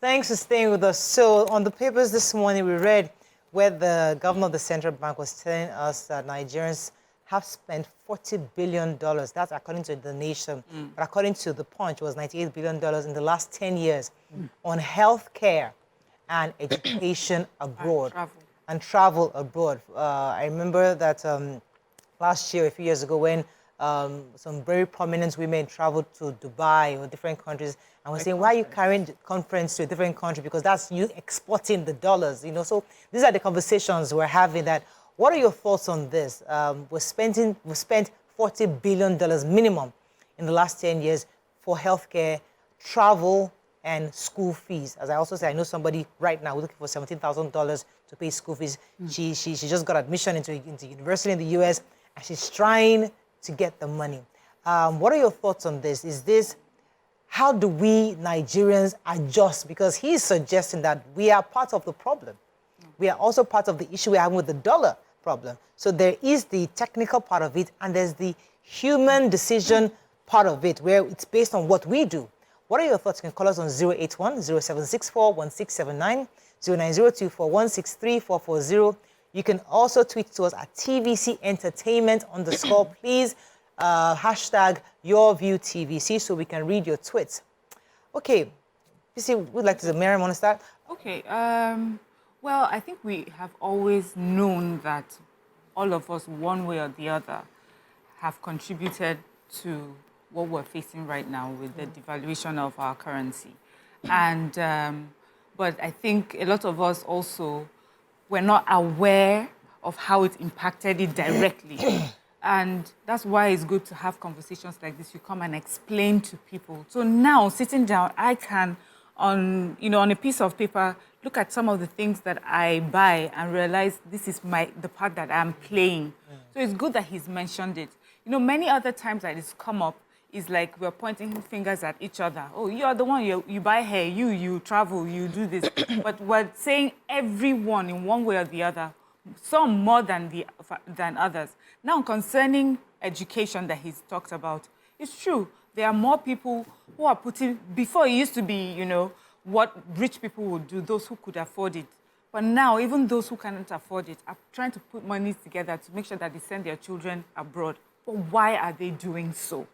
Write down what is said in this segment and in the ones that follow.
Thanks for staying with us. So on the papers this morning, we read where the governor of the central bank was telling us that Nigerians have spent $40 billion. That's according to the nation. But according to the Punch, it was $98 billion in the last 10 years on health care and education abroad. And travel abroad. I remember that last year, a few years ago, when some very prominent women traveled to Dubai or different countries, and we're saying, why are you carrying the conference to a different country? Because that's you exporting the dollars, you know. So these are the conversations we're having. That what are your thoughts on this? We spent $40 billion minimum in the last 10 years for healthcare, travel, and school fees. As I also say, I know somebody right now looking for $17,000 to pay school fees. She just got admission into university in the US, and she's trying to get the money. What are your thoughts on this? How do we Nigerians adjust? Because he's suggesting that we are part of the problem. We are also part of the issue we're having with the dollar problem. So there is the technical part of it, and there's the human decision part of it, where it's based on what we do. What are your thoughts? You can call us on 081-0764-1679, 0902-4163-440. You can also tweet to us at TVC Entertainment _ please. Hashtag YourViewTVC so we can read your tweets. Okay, PC, would like to, Miriam, want to start? Okay, well, I think we have always known that all of us, one way or the other, have contributed to what we're facing right now with the devaluation of our currency. And, but I think a lot of us also were not aware of how it impacted it directly. And that's why it's good to have conversations like this. You come and explain to people. So now, sitting down, I can, on a piece of paper, look at some of the things that I buy and realize this is the part that I'm playing. So it's good that he's mentioned it. You know, many other times that it's come up, is like we're pointing fingers at each other. Oh, you are the one, you buy hair, you travel, you do this. But we're saying everyone in one way or the other, some more than others. Now, concerning education that he's talked about, it's true. There are more people who are putting, before it used to be, you know, what rich people would do, those who could afford it. But now, even those who cannot afford it are trying to put money together to make sure that they send their children abroad. But why are they doing so?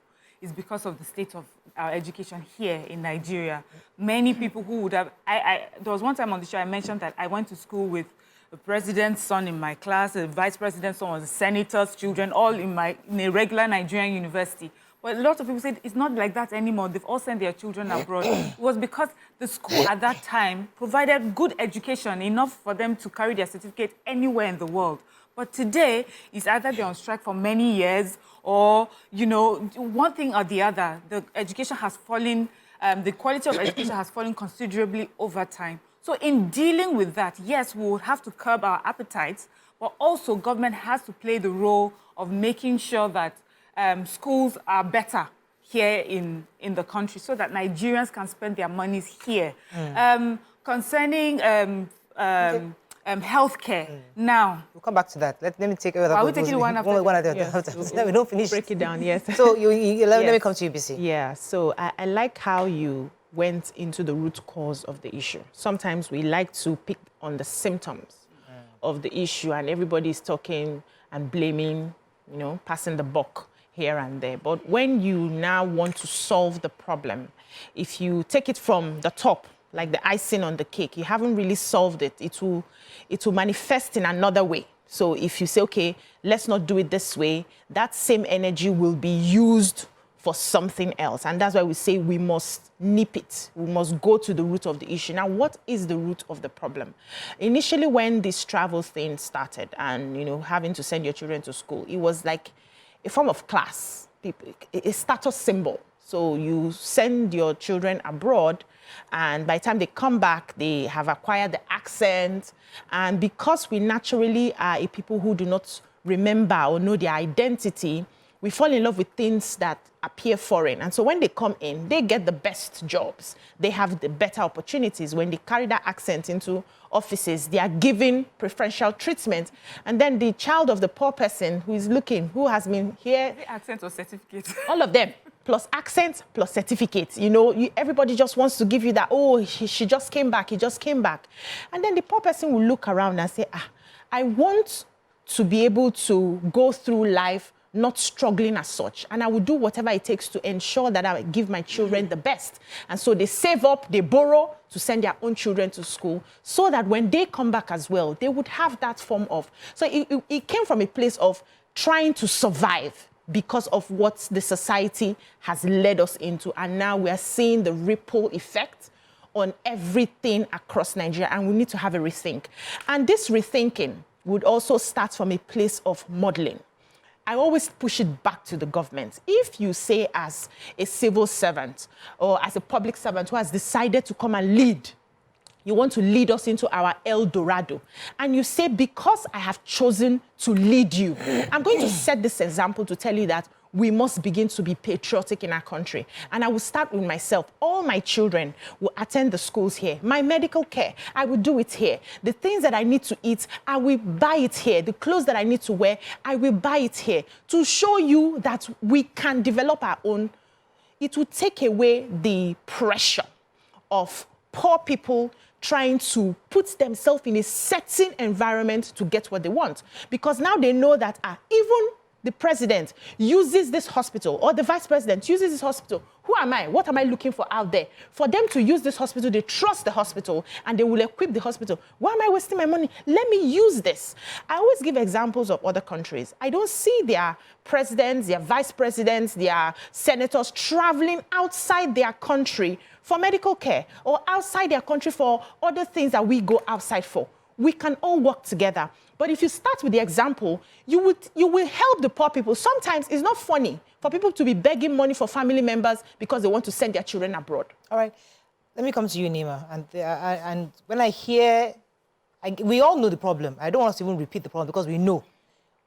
It's because of the state of our education here in Nigeria. Many people who would have... there was one time on the show I mentioned that I went to school with the president's son in my class, the vice president's son was a senator's children, all in a regular Nigerian university. But a lot of people said it's not like that anymore. They've all sent their children abroad. It was because the school at that time provided good education, enough for them to carry their certificate anywhere in the world. But today, it's either they're on strike for many years or, you know, one thing or the other. The education has fallen, the quality of education has fallen considerably over time. So in dealing with that, yes, we would have to curb our appetites, but also government has to play the role of making sure that schools are better here in the country so that Nigerians can spend their monies here. Concerning healthcare, now... We'll come back to that. Let me take over. Are we taking one after? One after Yes. we don't finish. Break it down, yes. So let me come to you, BC. Yeah, so I like how you went into the root cause of the issue. Sometimes we like to pick on the symptoms of the issue, and everybody is talking and blaming, you know, passing the buck here and there. But when you now want to solve the problem, if you take it from the top, like the icing on the cake, you haven't really solved it. It will manifest in another way. So if you say, okay, let's not do it this way, that same energy will be used for something else. And that's why we say we must nip it. We must go to the root of the issue. Now, what is the root of the problem? Initially, when this travel thing started and, you know, having to send your children to school, it was like a form of class, a status symbol. So you send your children abroad, and by the time they come back, they have acquired the accent. And because we naturally are a people who do not remember or know their identity, we fall in love with things that appear foreign. And so when they come in, they get the best jobs. They have the better opportunities. When they carry that accent into offices, they are given preferential treatment. And then the child of the poor person who is looking, who has been here... The accent or certificate? All of them. plus accent, plus certificate. You know, everybody just wants to give you that, oh, she just came back, he just came back. And then the poor person will look around and say, I want to be able to go through life not struggling as such. And I will do whatever it takes to ensure that I give my children the best. And so they save up, they borrow to send their own children to school so that when they come back as well, they would have that form of... So it came from a place of trying to survive because of what the society has led us into. And now we are seeing the ripple effect on everything across Nigeria, and we need to have a rethink. And this rethinking would also start from a place of modeling. I always push it back to the government. If you say as a civil servant or as a public servant who has decided to come and lead, you want to lead us into our El Dorado, and you say, because I have chosen to lead you, I'm going to set this example to tell you that we must begin to be patriotic in our country. And I will start with myself. All my children will attend the schools here. My medical care, I will do it here. The things that I need to eat, I will buy it here. The clothes that I need to wear, I will buy it here. To show you that we can develop our own, it will take away the pressure of poor people trying to put themselves in a certain environment to get what they want. Because now they know that even the president uses this hospital, or the vice president uses this hospital. Who am I? What am I looking for out there? For them to use this hospital, they trust the hospital and they will equip the hospital. Why am I wasting my money? Let me use this. I always give examples of other countries. I don't see their presidents, their vice presidents, their senators traveling outside their country for medical care or outside their country for other things that we go outside for. We can all work together. But if you start with the example, you will help the poor people. Sometimes it's not funny for people to be begging money for family members because they want to send their children abroad. All right. Let me come to you, Nima. And when I hear, we all know the problem. I don't want us to even repeat the problem because we know.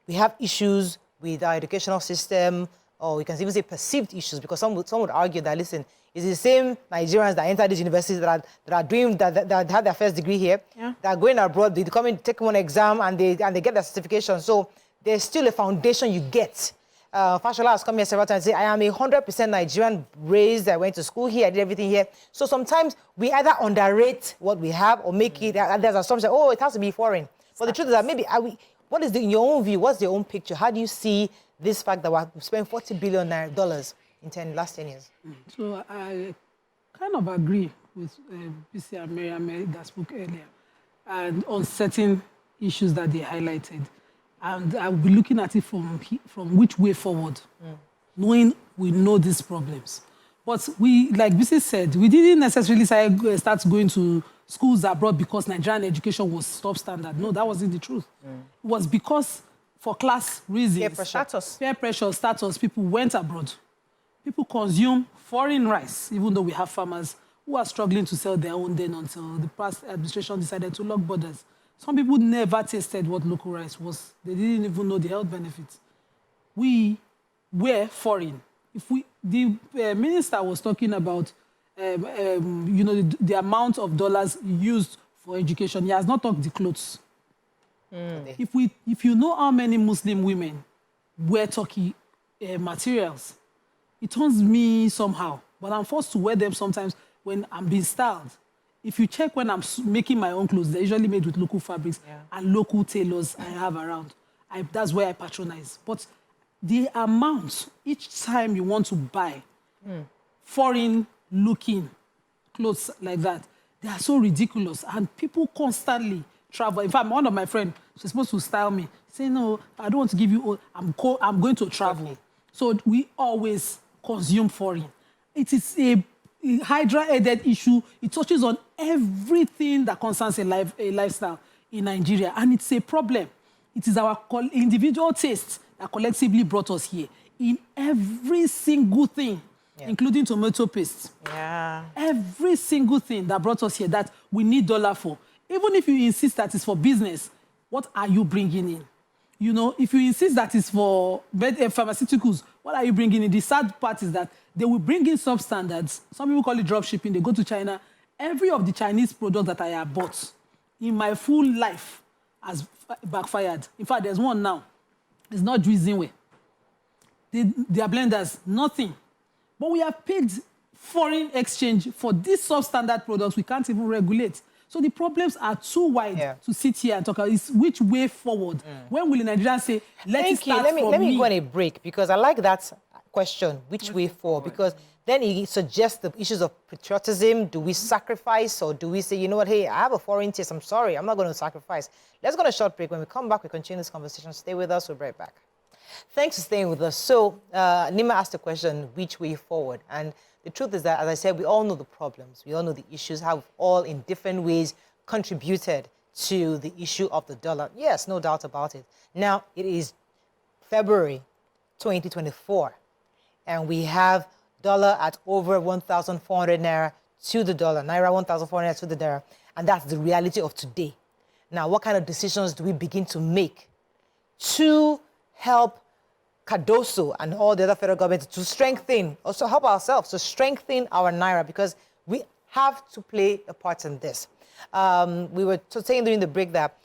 We have issues with our educational system, or we can even say perceived issues, because some would argue that, listen, it's the same Nigerians that enter these universities that have their first degree here, that are going abroad, they come in, take one exam, and they get their certification. So there's still a foundation you get. Fashola has come here several times and said, I am 100% Nigerian raised, I went to school here, I did everything here. So sometimes we either underrate what we have or make it, there's assumption, oh, it has to be foreign. But the truth is that maybe, what is in your own view, what's your own picture? How do you see this fact that we spent $40 billion in last 10 years? So I kind of agree with BC and Miriam that spoke earlier, and on certain issues that they highlighted. And I will be looking at it from which way forward, knowing we know these problems. But we, like BC said, we didn't necessarily start going to schools abroad because Nigerian education was substandard. No, that wasn't the truth. It was because, for class reasons, peer pressure, status, people went abroad. People consume foreign rice, even though we have farmers who are struggling to sell their own then until the past administration decided to lock borders. Some people never tasted what local rice was. They didn't even know the health benefits. We were foreign. The minister was talking about, the amount of dollars used for education. He has not talked the clothes. If you know how many Muslim women wear Turkey materials, it turns me somehow. But I'm forced to wear them sometimes when I'm being styled. If you check when I'm making my own clothes, they're usually made with local fabrics and local tailors I have around. That's where I patronize. But the amount, each time you want to buy foreign-looking clothes like that, they are so ridiculous. And people constantly travel. In fact, one of my friends, she's supposed to style me, say, no, I don't want to give you, I'm going to travel. Okay. So we always consume foreign. It is a Hydra-headed issue. It touches on everything that concerns a lifestyle in Nigeria, and it's a problem. It is our individual tastes that collectively brought us here in every single thing, including tomato paste. Every single thing that brought us here that we need dollar for. Even if you insist that it's for business, what are you bringing in? You know, if you insist that it's for pharmaceuticals, what are you bringing in? The sad part is that they will bring in substandards. Some people call it drop shipping. They go to China. Every of the Chinese products that I have bought in my full life has backfired. In fact, there's one now. It's not Juizinwe. Their blenders, nothing. But we have paid foreign exchange for these substandard products we can't even regulate. So the problems are too wide to sit here and talk about. It's which way forward. When will the Nigerians say, let it start from me? Let me go on a break, because I like that question, which way forward, because then it suggests the issues of patriotism. Do we sacrifice, or do we say, you know what, hey, I have a foreign taste, I'm sorry, I'm not going to sacrifice. Let's go on a short break. When we come back, we continue this conversation. Stay with us, we'll be right back. Thanks for staying with us. So Nima asked the question, which way forward? And the truth is that, as I said, we all know the problems. We all know the issues, how we've all in different ways contributed to the issue of the dollar. Yes, no doubt about it. Now, it is February 2024, and we have dollar at over 1,400 naira to the dollar. Naira 1,400 naira to the naira. And that's the reality of today. Now, what kind of decisions do we begin to make to help Cardoso and all the other federal governments to strengthen, also help ourselves to strengthen our naira, because we have to play a part in this. We were saying during the break that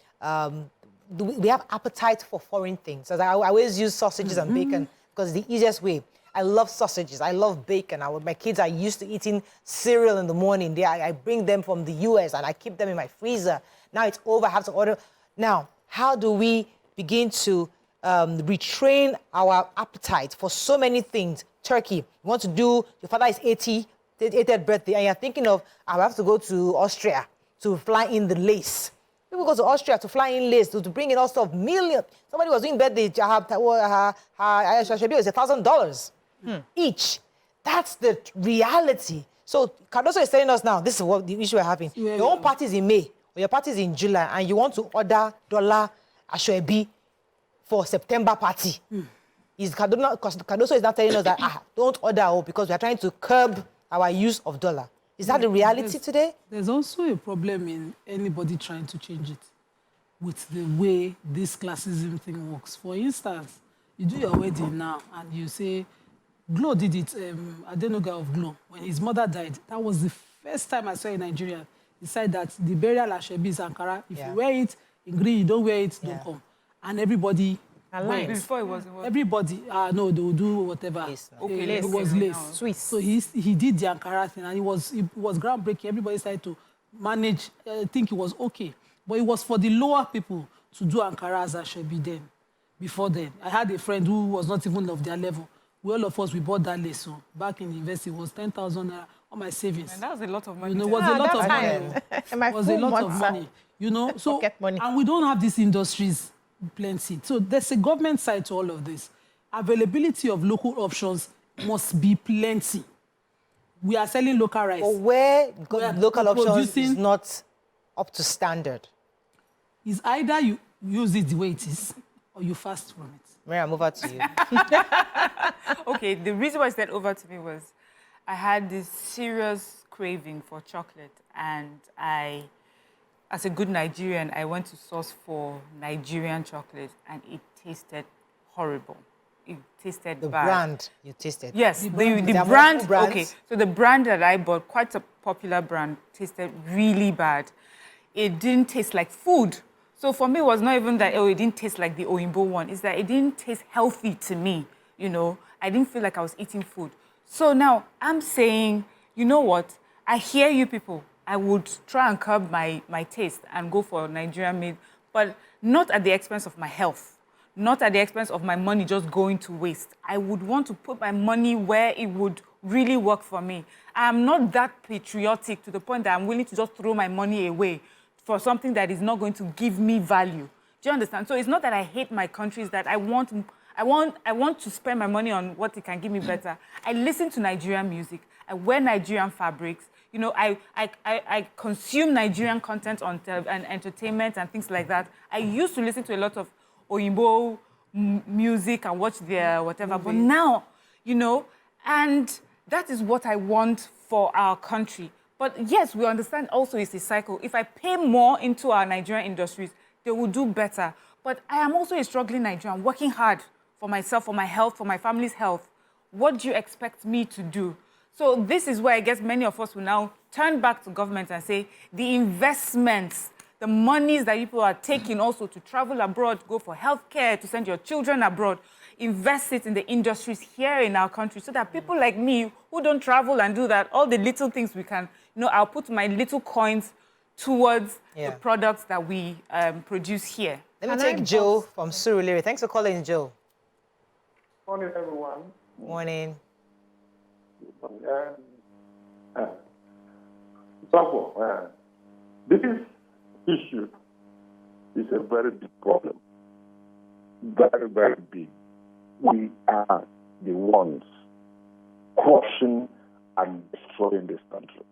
we have appetite for foreign things. So I always use sausages and bacon because it's the easiest way. I love sausages. I love bacon. My kids are used to eating cereal in the morning. I bring them from the US and I keep them in my freezer. Now it's over. I have to order. Now, how do we begin to retrain our appetite for so many things? Turkey. You want to do, your father is 80th birthday, and you're thinking of, I have to go to Austria to fly in the lace. People go to Austria to fly in lace, to bring in all sorts of millions. Somebody was doing birthday, it was $1,000 each. That's the reality. So Cardoso is telling us now, this is what the issue we're having. Your own party is in May, or your party is in July, and you want to order dollar Ashwebi for September party. Cardoso is not telling us that, don't order, because we are trying to curb our use of dollar. Is that the reality today? There's also a problem in anybody trying to change it with the way this classism thing works. For instance, you do your wedding now and you say, Glo did it, Adenoga of Glo, when his mother died. That was the first time I saw a Nigerian decide that the burial Ashwebi is Ankara. If you wear it, in green, you don't wear it, don't come. And everybody went. Before it wasn't. Everybody, no, they will do whatever. Lace, okay, It was lace. Swiss. So he did the Ankara thing, and it was groundbreaking. Everybody started to manage. I think it was okay, but it was for the lower people to do Ankara as Ashwebi then. Before then, I had a friend who was not even of their level. All of us, we bought that lace. So back in the university, it was 10,000 on my savings. And that was a lot of money. You know, it was a lot of money. It was a lot of money. You know, so money. And we don't have these industries plenty. So there's a government side to all of this. Availability of local options must be plenty. We are selling local rice. But where local options is not up to standard. Is either you use it the way it is, or you fast from it. Maria, move over to you. Okay, the reason why I said over to me was I had this serious craving for chocolate, and as a good Nigerian, I went to source for Nigerian chocolate, and it tasted horrible. It tasted The bad. brand you tasted. Yes, the There are brand. multiple brands. Okay, so the brand that I bought, quite a popular brand, tasted really bad. It didn't taste like food. So for me, it was not even that, it didn't taste like the Oyinbo one. It's that it didn't taste healthy to me, you know. I didn't feel like I was eating food. So now I'm saying, you know what? I hear you people. I would try and curb my taste and go for Nigerian made, but not at the expense of my health, not at the expense of my money just going to waste. I would want to put my money where it would really work for me. I'm not that patriotic to the point that I'm willing to just throw my money away for something that is not going to give me value. Do you understand? So it's not that I hate my country, it's that I want to spend my money on what it can give me better. I listen to Nigerian music. I wear Nigerian fabrics. You know, I consume Nigerian content on and entertainment and things like that. I used to listen to a lot of Oyinbo music and watch their whatever. But now, you know, and that is what I want for our country. But yes, we understand also it's a cycle. If I pay more into our Nigerian industries, they will do better. But I am also a struggling Nigerian, working hard for myself, for my health, for my family's health. What do you expect me to do? So this is where I guess many of us will now turn back to government and say, the investments, the monies that people are taking also to travel abroad, go for healthcare, to send your children abroad, invest it in the industries here in our country so that people like me who don't travel and do that, all the little things we can, I'll put my little coins towards the products that we produce here. Let me take Joe from Surulere. Thanks for calling, Joe. Morning, everyone. Morning. This issue is a very big problem. Very, very big. We are the ones crushing and destroying this country.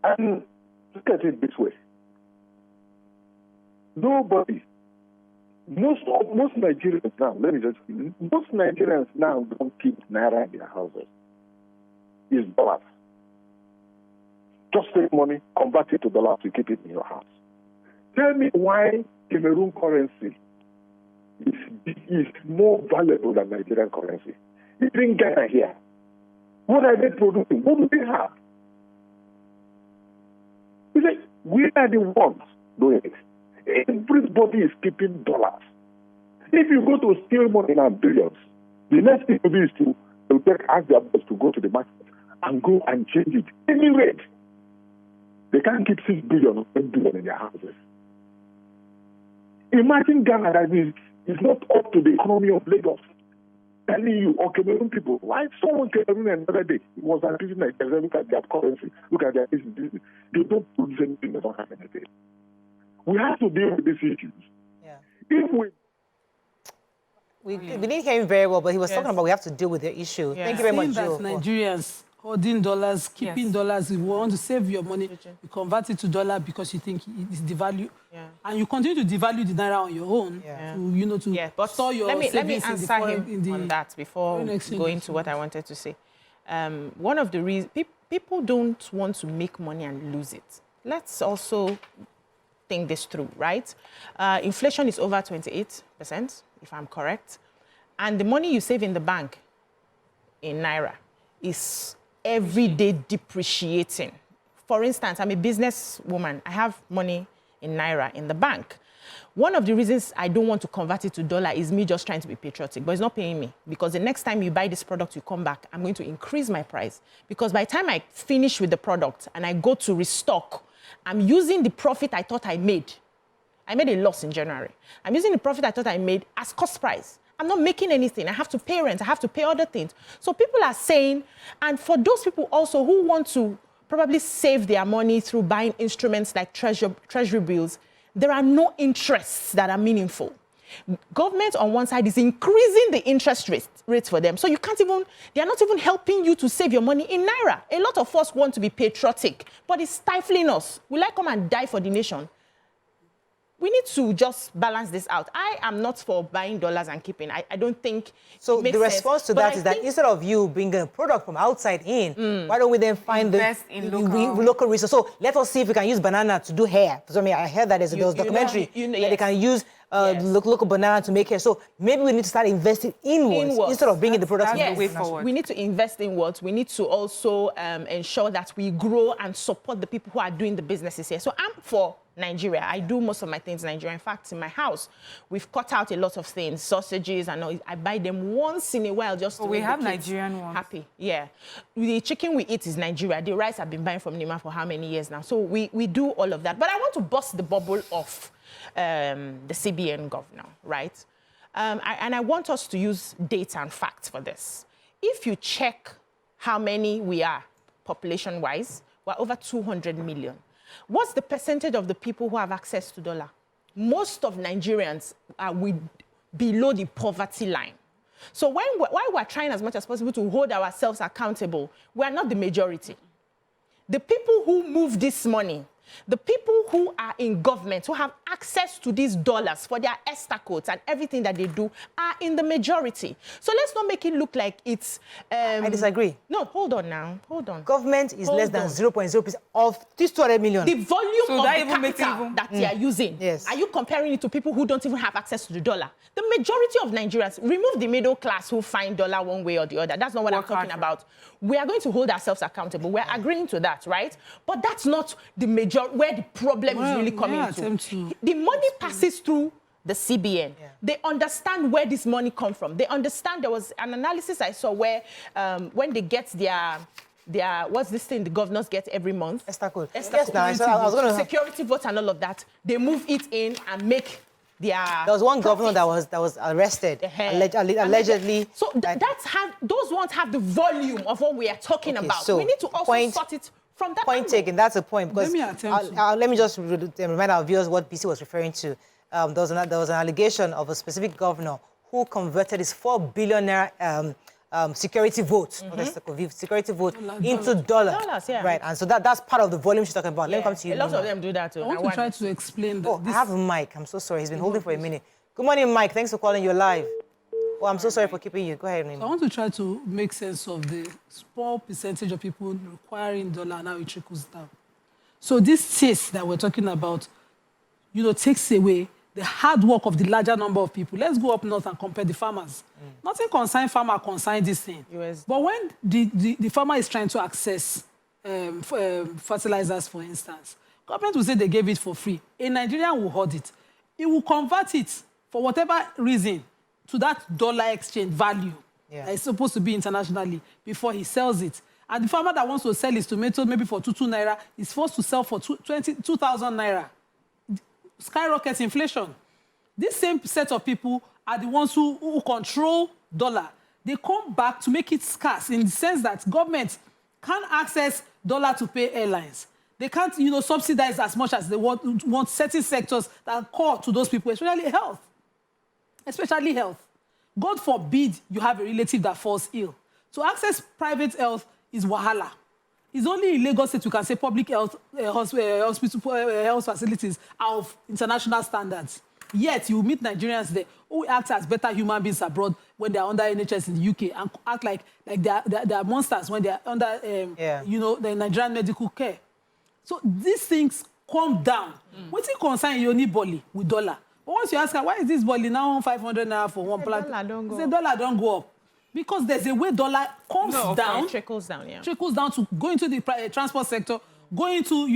And look at it this way. Nobody, most Nigerians now, most Nigerians now don't keep naira in their houses. It's dollars. Just take money, convert it to dollars, to keep it in your house. Tell me why Cameroon currency is more valuable than Nigerian currency. Even Ghana here. What are they producing? What do they have? You see, we are the ones doing it. Everybody is keeping dollars. If you go to steal money in billions, the next thing to do is to ask their boss to go to the market and go and change it. Any rate. They can't keep 6 billion or 10 billion in their houses. Imagine Ghana that is not up to the economy of Lagos. Telling you, or Cameroon people, why someone Cameroon another day was accusing Nigeria, look at their currency, look at their business. They don't produce anything, they don't have anything. We have to deal with these issues. Yeah. If we didn't hear him very well, but he was talking about we have to deal with the issue. Yeah. Thank you very much, that Joe. Nigerians hoarding dollars, keeping dollars. If you want to save your money, you convert it to dollar because you think it's devalue. Yeah. And you continue to devalue the naira on your own to store your let me savings answer him on that before going to what I wanted to say. One of the reasons people don't want to make money and lose it. Let's also think this through, right? Inflation is over 28%, if I'm correct. And the money you save in the bank in naira is every day depreciating. For instance, I'm a businesswoman. I have money in naira in the bank. One of the reasons I don't want to convert it to dollar is me just trying to be patriotic, but it's not paying me. Because the next time you buy this product, you come back, I'm going to increase my price. Because by the time I finish with the product and I go to restock, I'm using the profit I thought I made. I made a loss in January. I'm using the profit I thought I made as cost price. I'm not making anything. I have to pay rent. I have to pay other things. So people are saying, and for those people also who want to probably save their money through buying instruments like treasury bills, there are no interests that are meaningful. Government on one side is increasing the interest rates for them. So you can't even, they are not even helping you to save your money in naira. A lot of us want to be patriotic, but it's stifling us. Will I come and die for the nation? We need to just balance this out. I am not for buying dollars and keeping. I don't think so. The response to that is that instead of you bringing a product from outside in, why don't we then find invest in local resources? So let us see if we can use banana to do hair. So I heard that there was a documentary that they can use local banana to make hair. So maybe we need to start investing inwards. Instead of bringing the products from the way forward. We need to invest inwards. We need to also ensure that we grow and support the people who are doing the businesses here. So I'm for Nigeria. I do most of my things in Nigeria. In fact, in my house, we've cut out a lot of things, sausages, and all. I buy them once in a while just to make the kids Nigerian ones. Happy. Yeah. The chicken we eat is Nigeria. The rice I've been buying from Nima for how many years now? So we do all of that. But I want to bust the bubble of the CBN governor, right? And I want us to use data and facts for this. If you check how many we are population-wise, we're over 200 million. What's the percentage of the people who have access to dollar? Most of Nigerians are below the poverty line. So while we're trying as much as possible to hold ourselves accountable, we are not the majority. The people who move this money, the people who are in government, who have access to these dollars for their Esther codes and everything that they do, are in the majority. So let's not make it look like it's... I disagree. No, hold on now. Hold on. Government is less than 0.0% of this 200 million. The volume of the capital that they are using. Yes. Are you comparing it to people who don't even have access to the dollar? The majority of Nigerians, remove the middle class who find dollar one way or the other. That's not what I'm talking about. We are going to hold ourselves accountable. We're agreeing to that, right? But that's not the where the problem is really coming to. The money passes through the CBN. Yeah. They understand where this money comes from. They understand. There was an analysis I saw where when they get their what's this thing the governors get every month? Esther code. Esther Yes, code. now, so I was going to... Security votes and all of that. They move it in and make their... There was one governor that was arrested, allegedly. So those ones have the volume of what we are talking about. So we need to also sort it from that point angle. taken. That's a point. Because let me just remind our viewers what BC was referring to. There was an allegation of a specific governor who converted his 4 billion naira security vote, security vote into dollars. Yeah. Right, and so that's part of the volume she's talking about. Let me come to you. A lot of them do that too. I want to try to explain that. Oh, I have a mic. I'm so sorry. He's been holding for a minute. Good morning, Mike. Thanks for calling. You're live. Oh, I'm so sorry for keeping you. Go ahead, Nima. I want to try to make sense of the small percentage of people requiring dollar and how it trickles down. So this taste that we're talking about, takes away the hard work of the larger number of people. Let's go up north and compare the farmers. Nothing concerns farmer, concerns this thing. But when the farmer is trying to access fertilizers, for instance, government will say they gave it for free. A Nigerian will hoard it. He will convert it for whatever reason to that dollar exchange value that is supposed to be internationally before he sells it. And the farmer that wants to sell his tomato maybe for 2 naira is forced to sell for 2,000 naira. Skyrockets inflation. This same set of people are the ones who control dollar. They come back to make it scarce in the sense that government can't access dollar to pay airlines. They can't, subsidize as much as they want certain sectors that are core to those people, especially health. Especially health. God forbid you have a relative that falls ill. To access private health is wahala. It's only in Lagos State you can say public health hospital health facilities are of international standards. Yet you meet Nigerians there who act as better human beings abroad when they are under NHS in the UK and act like they are monsters when they are under the Nigerian medical care. So these things come down. What's it concern your need Bolly with dollar? But once you ask her, why is this Bolly now 500 naira for one plant? The dollar don't go up. Because there's a way dollar comes down. Trickles down, yeah. Trickles down to go into the transport sector, go into,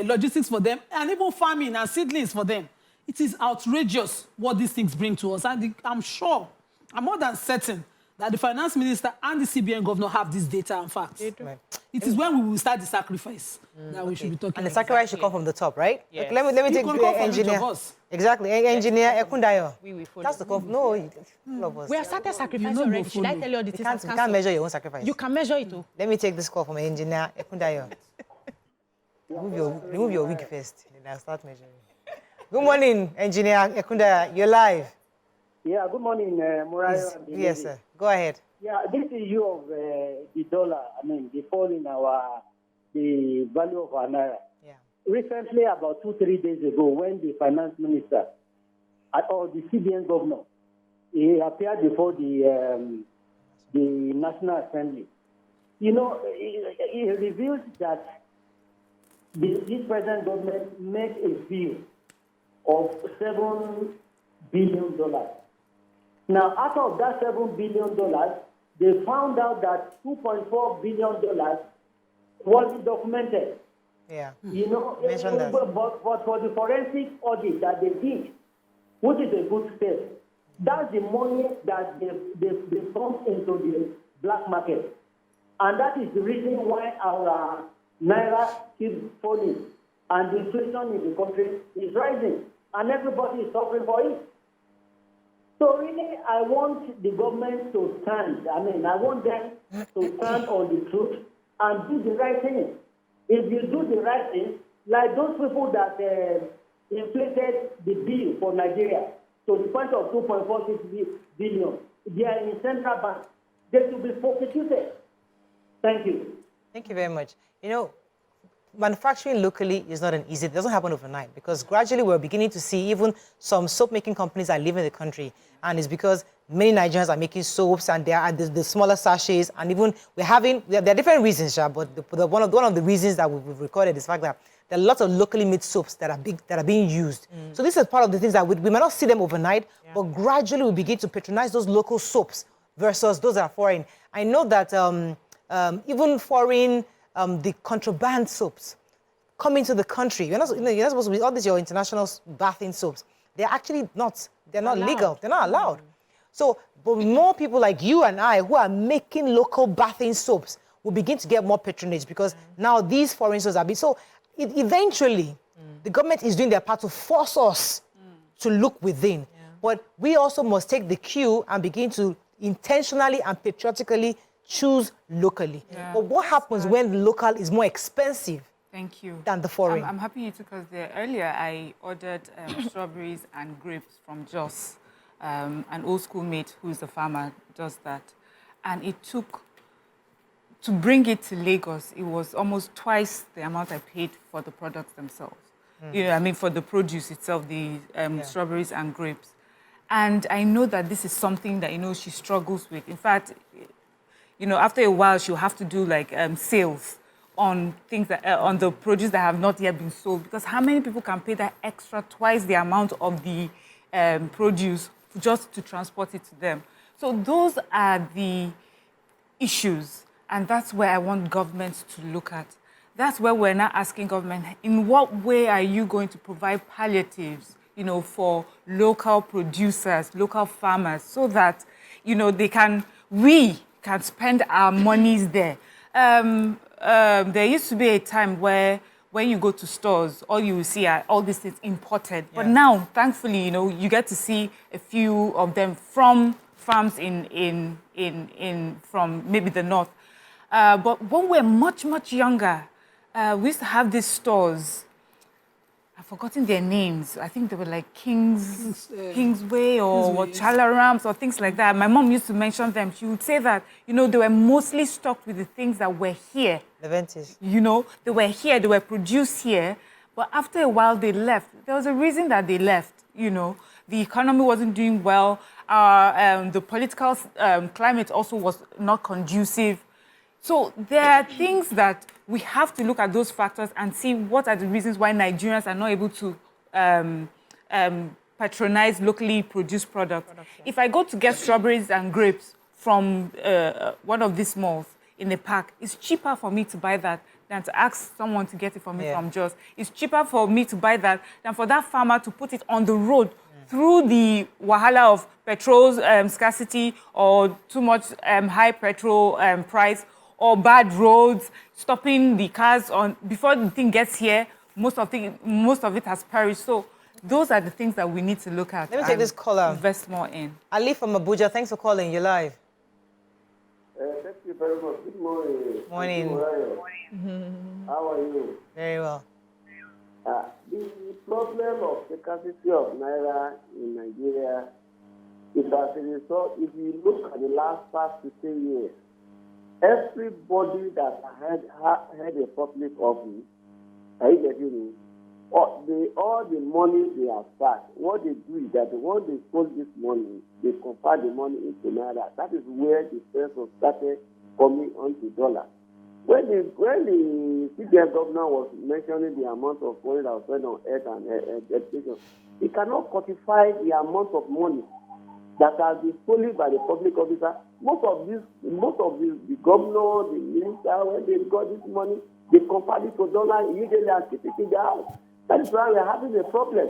logistics for them, and even farming and seedlings for them. It is outrageous what these things bring to us. And I'm sure, I'm more than certain that the finance minister and the CBN governor have this data and facts. Right. It is when we will start the sacrifice that we should be talking about. And the sacrifice should come from the top, right? Yes. Let me take the engineer. Exactly, engineer Ekundayo. That's the no. We have started sacrificing already. Should I tell you all the things? You can't measure your own sacrifice. You can measure it too. Let me take this call from engineer Ekundayo. remove your wig first, then I'll start measuring. Good morning, engineer Ekundayo. You're live. Yeah, good morning, Morayo. Yes, sir. Go ahead. Yeah, this issue of the dollar, the fall in the value of our naira. Yeah. Recently, about 2-3 days ago, when the finance minister or the CBN governor, he appeared before the National Assembly. He revealed that this present government made a bill of $7 billion. Now, out of that $7 billion, they found out that $2.4 billion was documented. Yeah. Mention that. But for the forensic audit that they did, which is a good step, that's the money that they pumped into the black market. And that is the reason why our naira keeps falling and the inflation in the country is rising. And everybody is suffering for it. So really, I want the government to stand. I want them to stand on the truth and do the right thing. If you do the right thing, like those people that inflated the bill for Nigeria to the point of 2.46 billion, they are in central bank. They should be prosecuted. Thank you. Thank you very much. Manufacturing locally is not an easy. It doesn't happen overnight because gradually we're beginning to see even some soap-making companies are leaving the country, and it's because many Nigerians are making soaps and they are the smaller sachets, and even there are different reasons, but one of the reasons that we've recorded is the fact that there are lots of locally made soaps that are being used. So this is part of the things that we might not see them overnight, but gradually we begin to patronize those local soaps versus those that are foreign. I know that even foreign. The contraband soaps coming to the country. You're not supposed to be all these your international bathing soaps. they're actually not, they're not legal, they're not allowed. So, but more people like you and I who are making local bathing soaps will begin to get more patronage because now these foreign soaps are being, so eventually the government is doing their part to force us to look within. But we also must take the cue and begin to intentionally and patriotically choose locally. But what happens when the local is more expensive Thank you. than the foreign? I'm happy you took us there. Earlier, I ordered strawberries and grapes from Jos. An old schoolmate who's a farmer does that. And it took, to bring it to Lagos, it was almost twice the amount I paid for the products themselves. You know, I mean, for the produce itself, the strawberries and grapes. And I know that this is something that, you know, she struggles with. In fact, you know, after a while, she'll have to do like sales on things that, on the produce that have not yet been sold. Because how many people can pay that extra twice the amount of the produce just to transport it to them? So those are the issues. And that's where I want governments to look at. That's where we're now asking government, in what way are you going to provide palliatives, you know, for local producers, local farmers, so that, you know, we can spend our monies there. There used to be a time where when you go to stores, all you will see are all these things imported. But now, thankfully, you know, you get to see a few of them from farms from maybe the north. But when we're much, much younger, we used to have these stores. I've forgotten their names. I think they were like Kingsway or Chalarams or things like that. My mom used to mention them. She would say that, you know, they were mostly stocked with the things that were here. The Ventis. You know, they were here, they were produced here. But after a while, they left. There was a reason that they left, you know. The economy wasn't doing well. The political climate also was not conducive. So there are things that we have to look at those factors and see what are the reasons why Nigerians are not able to patronize locally produced products. If I go to get strawberries and grapes from one of these malls in the park, it's cheaper for me to buy that than to ask someone to get it for me from Jos. It's cheaper for me to buy that than for that farmer to put it on the road through the wahala of petrol scarcity or too much high petrol price, or bad roads, stopping the cars on before the thing gets here. Most of it has perished. So those are the things that we need to look at. Let me take this caller. Invest more in. Ali from Abuja, thanks for calling. You're live. Thank you very much. Good morning. Morning. Morayo. How are you? Very well. The problem of scarcity of naira in Nigeria is as a result. If you look at the last 15 years, everybody that had a public office, are you getting me? All the money they have started, what they do is that when they stole this money, they convert the money into naira. That is where the peso started coming onto dollar. When the CBN governor was mentioning the amount of money that was spent on health and education, he cannot quantify the amount of money that has been stolen by the public officer. Most of the governor, the minister, when they got this money, they convert it to dollar immediately and keep it in the house. That is why we are having a problem.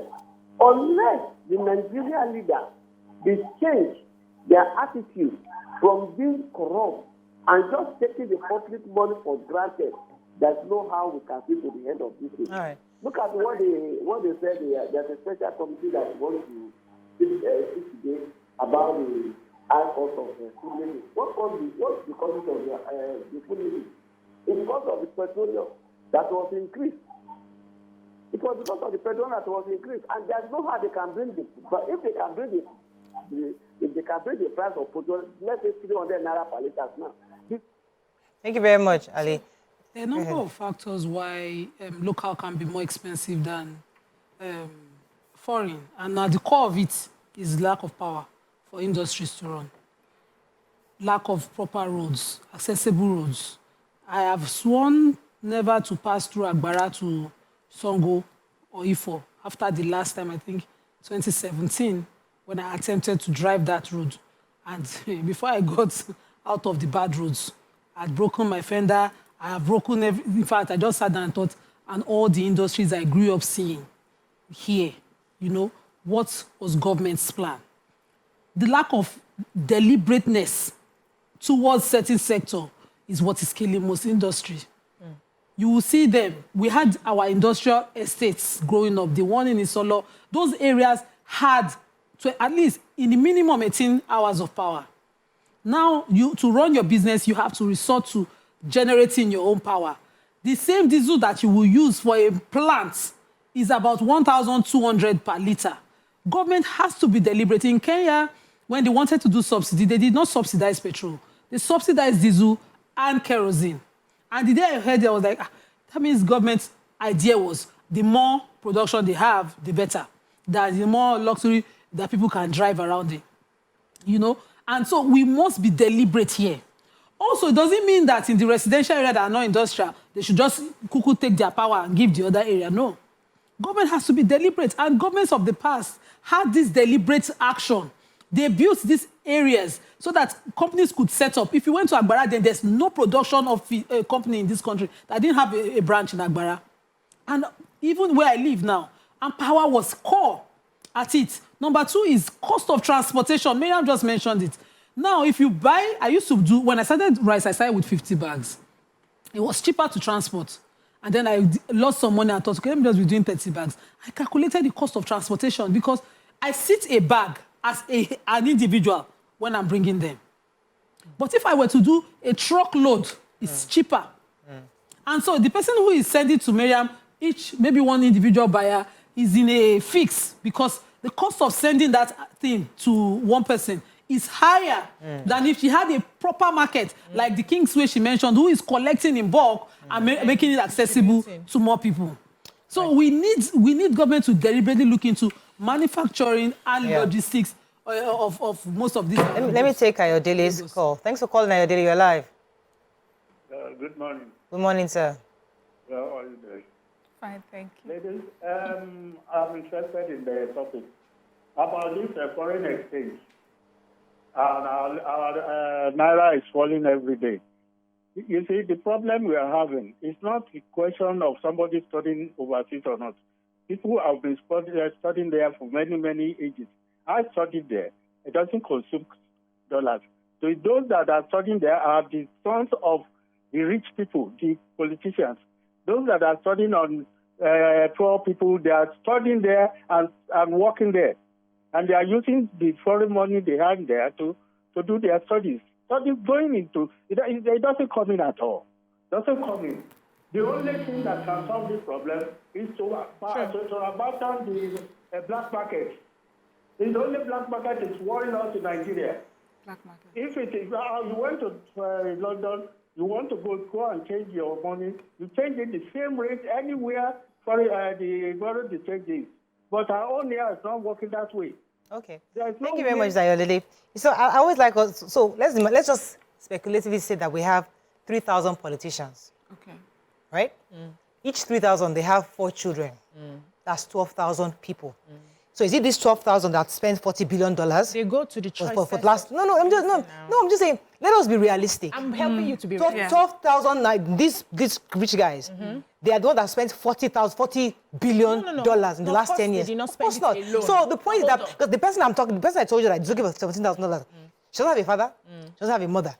Unless the Nigerian leader, they change their attitude from being corrupt and just taking the public money for granted, there's no how we can see to the end of this thing. All right. Look at what they said. There's a special committee that wants to speak today about the high cost of food living. What's the cause of the food living? It's because of the petroleum that was increased. It was because of the petroleum that was increased, and there's no how they can bring it. But if they can bring the price of petrol, let's say 300 naira per litre now. Thank you very much, Ali. There are a number of factors why local can be more expensive than foreign, and at the core of it is lack of power for industries to run. Lack of proper roads, accessible roads. I have sworn never to pass through Agbara to Songo or Ifo after the last time, I think, 2017, when I attempted to drive that road. And before I got out of the bad roads, I'd broken my fender, I have broken in fact, I just sat down and thought, and all the industries I grew up seeing here, you know, what was government's plan. The lack of deliberateness towards certain sector is what is killing most industry. You will see them. We had our industrial estates growing up, the one in Isolo. Those areas had at least in the minimum 18 hours of power. Now, to run your business, you have to resort to generating your own power. The same diesel that you will use for a plant is about 1,200 per litre. Government has to be deliberate. In Kenya, when they wanted to do subsidy, they did not subsidize petrol. They subsidized diesel and kerosene. And the day I heard it, I was like, that means government's idea was the more production they have, the better. That the more luxury that people can drive around it. You know? And so we must be deliberate here. Also, it doesn't mean that in the residential area that are not industrial, they should just take their power and give the other area. No. Government has to be deliberate. And governments of the past had this deliberate action. They built these areas so that companies could set up. If you went to Agbara, then there's no production of a company in this country that didn't have a branch in Agbara. And even where I live now, and power was core at it. Number two is cost of transportation. Miriam just mentioned it. Now, if you buy, when I started rice, I started with 50 bags. It was cheaper to transport. And then I lost some money and thought, okay, let me just be doing 30 bags. I calculated the cost of transportation because I sit a bag as an individual when I'm bringing them. But if I were to do a truckload, it's cheaper. And so the person who is sending to Miriam, maybe one individual buyer, is in a fix because the cost of sending that thing to one person is higher than if she had a proper market, like the Kingsway she mentioned, who is collecting in bulk and making it accessible to more people. So we need government to deliberately look into manufacturing and logistics of most of these. Let me take Ayodele's call. Thanks for calling, Ayodele. You're live. Good morning. Good morning, sir. How are you doing? Fine, thank you. Ladies, I'm interested in the topic about this foreign exchange. Our naira is falling every day. You see, the problem we are having is not a question of somebody studying overseas or not. People have been studying there for many, many ages. I studied there. It doesn't consume dollars. So those that are studying there are the sons of the rich people, the politicians. Those that are studying on poor people, they are studying there and working there. And they are using the foreign money they have there to do their studies. Studies going into, it doesn't come in at all. Doesn't come in. The only thing that can solve this problem is to abandon the black market. It's the only black market is worrying us in Nigeria. Black market. If it is, you went to London, you want to go and change your money, you change it the same rate anywhere for the exchange. But our own here is not working that way. Okay. Thank you very much, Ayodele. So I always like us. So let's just speculatively say that we have 3,000 politicians. Okay. Right? Each 3,000, they have 4 children. That's 12,000 people. So is it this 12,000 that spends $40 billion? They go to the choice for last. I'm just saying. Let us be realistic. I'm helping you to be 12,000. Like these rich guys, they are the ones that spent $40 billion in the last 10 years. They did not of spend course not. Alone. So the point is that because the person I'm talking, the person I told you that is looking for $17,000, she doesn't have a father. She doesn't have a mother.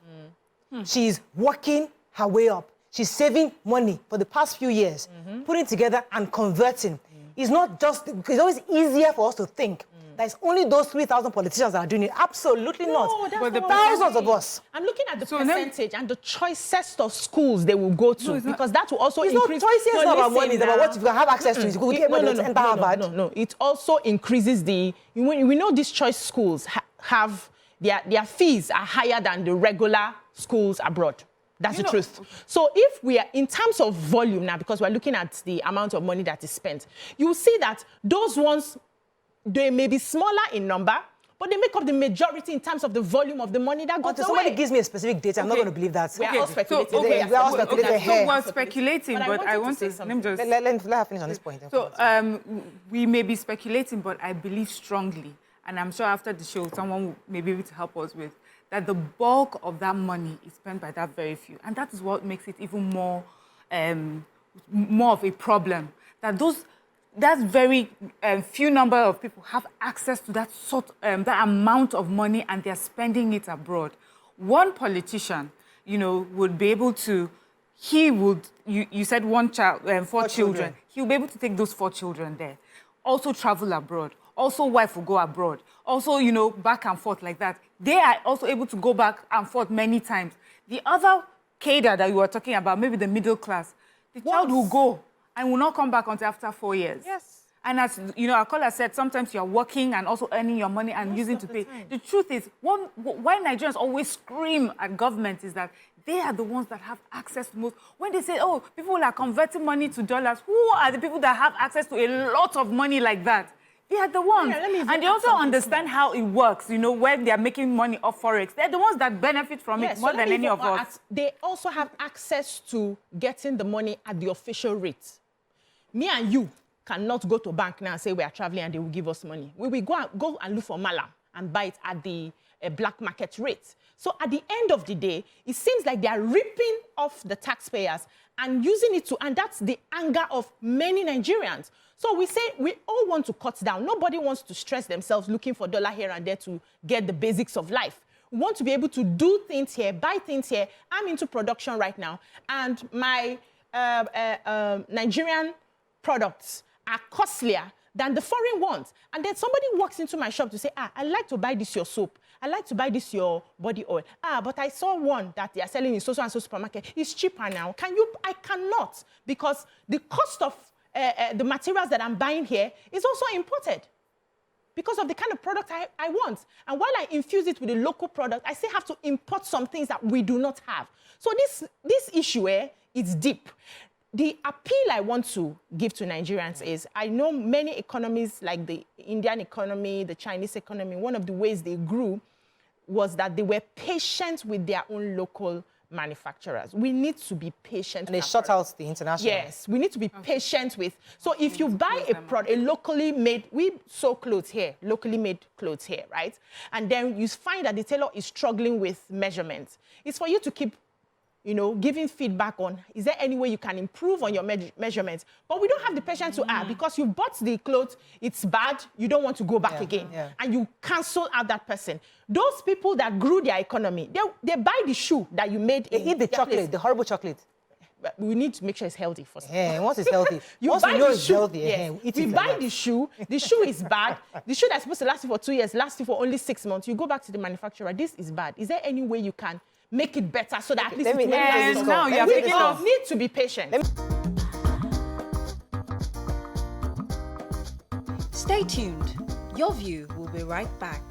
She's working her way up. She's saving money for the past few years, putting together and converting. It's not just, it's always easier for us to think that it's only those 3,000 politicians that are doing it. Absolutely not. But the thousands of us. I'm looking at the percentage and the choicest of schools they will go to because that will also increase. It's not about money, it's about what you can have access to. No. It also increases the, we know these choice schools have, their fees are higher than the regular schools abroad. That's the truth. Okay. So if we are, in terms of volume now, because we're looking at the amount of money that is spent, you will see that those ones, they may be smaller in number, but they make up the majority in terms of the volume of the money that goes away. Somebody gives me a specific date, I'm not going to believe that. We are all speculating. So we're speculating, but I want to let me just... Let her finish on this point. So we may be speculating, but I believe strongly, and I'm sure after the show, someone may be able to help us with, that the bulk of that money is spent by that very few. And that is what makes it even more of a problem. That that very few number of people have access to that that amount of money, and they're spending it abroad. One politician, would be able to, you said one child, 4 children. He will be able to take those 4 children there. Also travel abroad. Also wife will go abroad. Also, back and forth like that. They are also able to go back and forth many times. The other cadre that you were talking about, maybe the middle class, the child will go and will not come back until after 4 years. Yes. And as our caller said, sometimes you're working and also earning your money and using to pay. The truth is, why Nigerians always scream at government is that they are the ones that have access to most. When they say, oh, people are converting money to dollars, who are the people that have access to a lot of money like that? They are the ones. And they also understand how it works, when they are making money off Forex. They're the ones that benefit from it more than any of us. They also have access to getting the money at the official rate. Me and you cannot go to bank now and say we are traveling and they will give us money. We will go and look for mala and buy it at the black market rate. So at the end of the day, it seems like they are ripping off the taxpayers and using it and that's the anger of many Nigerians. So we say we all want to cut down. Nobody wants to stress themselves looking for dollar here and there to get the basics of life. We want to be able to do things here, buy things here. I'm into production right now, and my Nigerian products are costlier than the foreign ones. And then somebody walks into my shop to say, I'd like to buy this your soap. I'd like to buy this your body oil. But I saw one that they are selling in so-and-so supermarket. It's cheaper now. I cannot, because the cost of the materials that I'm buying here is also imported because of the kind of product I want. And while I infuse it with a local product, I still have to import some things that we do not have. So this issue is deep. The appeal I want to give to Nigerians is, I know many economies like the Indian economy, the Chinese economy, one of the ways they grew was that they were patient with their own local manufacturers. We need to be patient. And they shut out the international. Yes, we need to be patient with. So if you buy a product, a locally made, we sew clothes here, locally made clothes here, right? And then you find that the tailor is struggling with measurements. It's for you to keep giving feedback on, is there any way you can improve on your measurements? But we don't have the patience to because you bought the clothes, it's bad, you don't want to go back again. And you cancel out that person. Those people that grew their economy, they buy the shoe that you made. They eat the chocolate, place. the horrible chocolate. But we need to make sure it's healthy first. Once it's healthy, once we know it's healthy, we buy the shoe is bad. The shoe that's supposed to last you for 2 years, lasts you for only 6 months. You go back to the manufacturer, this is bad. Is there any way you can make it better so that at least now you need to be patient. Stay tuned. Your View will be right back.